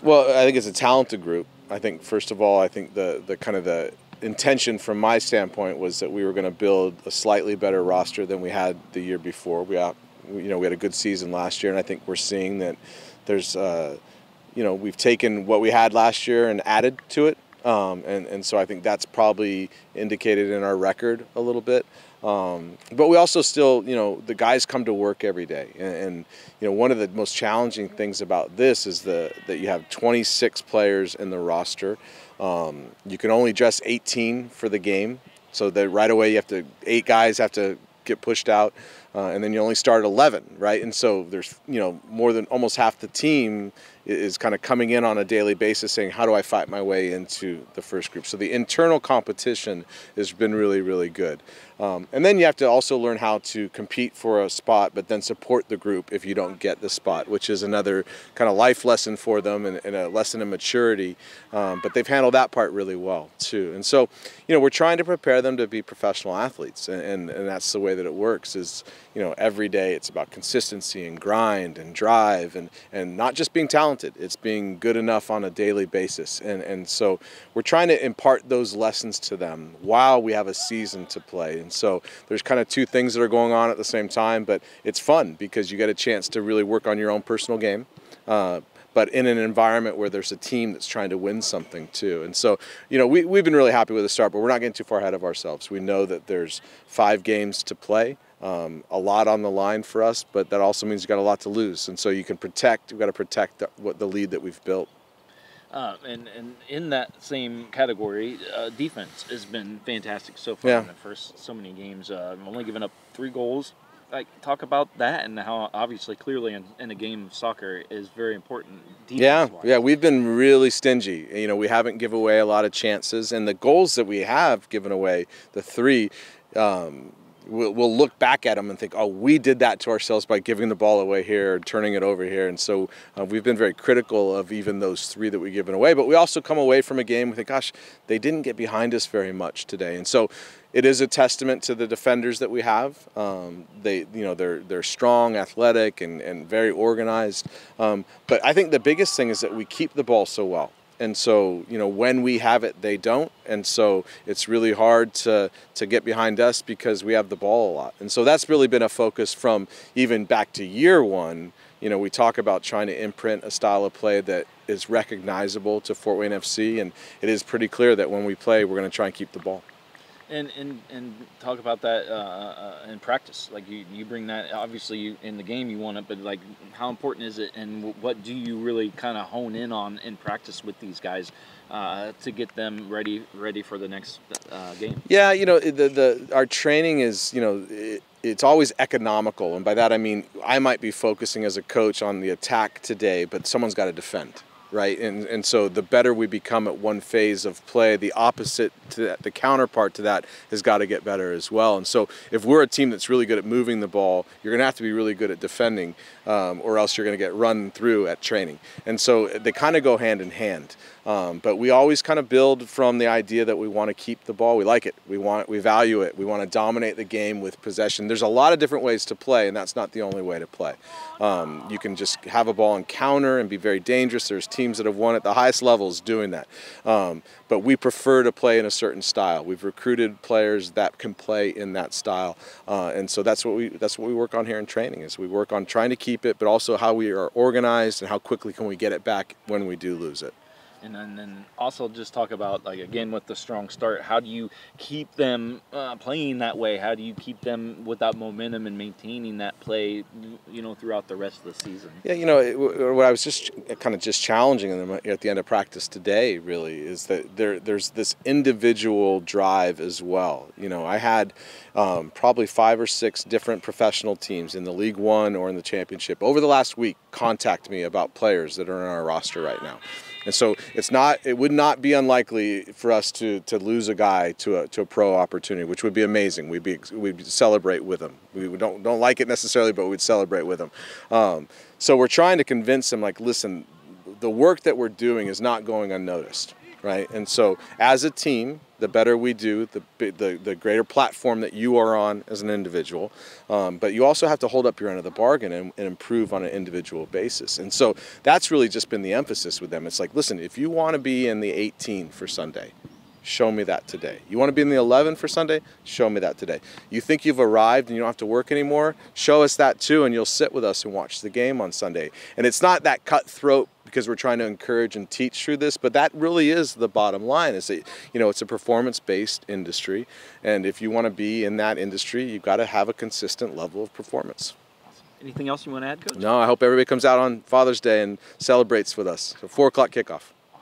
Well, I think it's a talented group. I think first of all, I think the kind of the intention from my standpoint was that we were going to build a slightly better roster than we had the year before. We had a good season last year, and I think we're seeing that there's we've taken what we had last year and added to it. And so I think that's probably indicated in our record a little bit. But we also still, the guys come to work every day. And one of the most challenging things about this is that you have 26 players in the roster. You can only dress 18 for the game. So that right away 8 guys have to get pushed out. And then you only start at 11, right? And so there's, more than almost half the team is kind of coming in on a daily basis saying, how do I fight my way into the first group? So the internal competition has been really, really good. And then you have to also learn how to compete for a spot, but then support the group if you don't get the spot, which is another kind of life lesson for them and a lesson in maturity. But they've handled that part really well, too. And so, we're trying to prepare them to be professional athletes. And that's the way that it works is, every day it's about consistency and grind and drive and not just being talented. It's being good enough on a daily basis. And so we're trying to impart those lessons to them while we have a season to play. And so there's kind of two things that are going on at the same time, but it's fun because you get a chance to really work on your own personal game. But in an environment where there's a team that's trying to win something too. And so, we've been really happy with the start, but we're not getting too far ahead of ourselves. We know that there's 5 games to play, a lot on the line for us, but that also means you've got a lot to lose. And so we've got to protect the lead that we've built. And in that same category, defense has been fantastic so far in the first so many games. Only giving up 3 goals. Talk about that and how obviously clearly in a game of soccer is very important defense-wise. Yeah, we've been really stingy. We haven't given away a lot of chances, and the goals that we have given away, the 3, we'll look back at them and think, oh, we did that to ourselves by giving the ball away here and turning it over here. And so we've been very critical of even those 3 that we've given away. But we also come away from a game and think, gosh, they didn't get behind us very much today. And so it is a testament to the defenders that we have. They're strong, athletic, and very organized. But I think the biggest thing is that we keep the ball so well. And so, when we have it, they don't. And so it's really hard to get behind us because we have the ball a lot. And so that's really been a focus from even back to year 1. We talk about trying to imprint a style of play that is recognizable to Fort Wayne FC. And it is pretty clear that when we play, we're going to try and keep the ball. And talk about that in practice. You bring that, obviously in the game you want it, but how important is it, and what do you really kind of hone in on in practice with these guys to get them ready for the next game? Yeah, our training is, it's always economical, and by that I mean I might be focusing as a coach on the attack today, but someone's got to defend. Right, and so the better we become at one phase of play, the opposite to that, the counterpart to that has got to get better as well. And so if we're a team that's really good at moving the ball, you're going to have to be really good at defending, or else you're going to get run through at training. And so they kind of go hand in hand. But we always kind of build from the idea that we want to keep the ball. We like it. We value it. We want to dominate the game with possession. There's a lot of different ways to play, and that's not the only way to play. You can just have a ball and counter and be very dangerous. There's teams that have won at the highest levels doing that. But we prefer to play in a certain style. We've recruited players that can play in that style, and so that's what we work on here in training. Is we work on trying to keep it, but also how we are organized and how quickly can we get it back when we do lose it. And then also just talk about, again, with the strong start, how do you keep them playing that way? How do you keep them with that momentum and maintaining that play, throughout the rest of the season? Yeah, what I was just challenging them at the end of practice today, really, is that there's this individual drive as well. I had probably 5 or 6 different professional teams in the League One or in the championship over the last week contact me about players that are on our roster right now. And so it would not be unlikely for us to lose a guy to a pro opportunity, which would be amazing. We'd celebrate with him. We don't like it necessarily, but we'd celebrate with him. So we're trying to convince them, listen, the work that we're doing is not going unnoticed, right? And so as a team, the better we do, the greater platform that you are on as an individual. But you also have to hold up your end of the bargain and improve on an individual basis. And so that's really just been the emphasis with them. It's like, listen, if you want to be in the 18 for Sunday, show me that today. You want to be in the 11 for Sunday? Show me that today. You think you've arrived and you don't have to work anymore? Show us that too, and you'll sit with us and watch the game on Sunday. And it's not that cutthroat because we're trying to encourage and teach through this, but that really is the bottom line, is that, you know, it's a performance-based industry, and if you want to be in that industry, you've got to have a consistent level of performance. Anything else you want to add, Coach? No, I hope everybody comes out on Father's Day and celebrates with us. So 4 o'clock kickoff.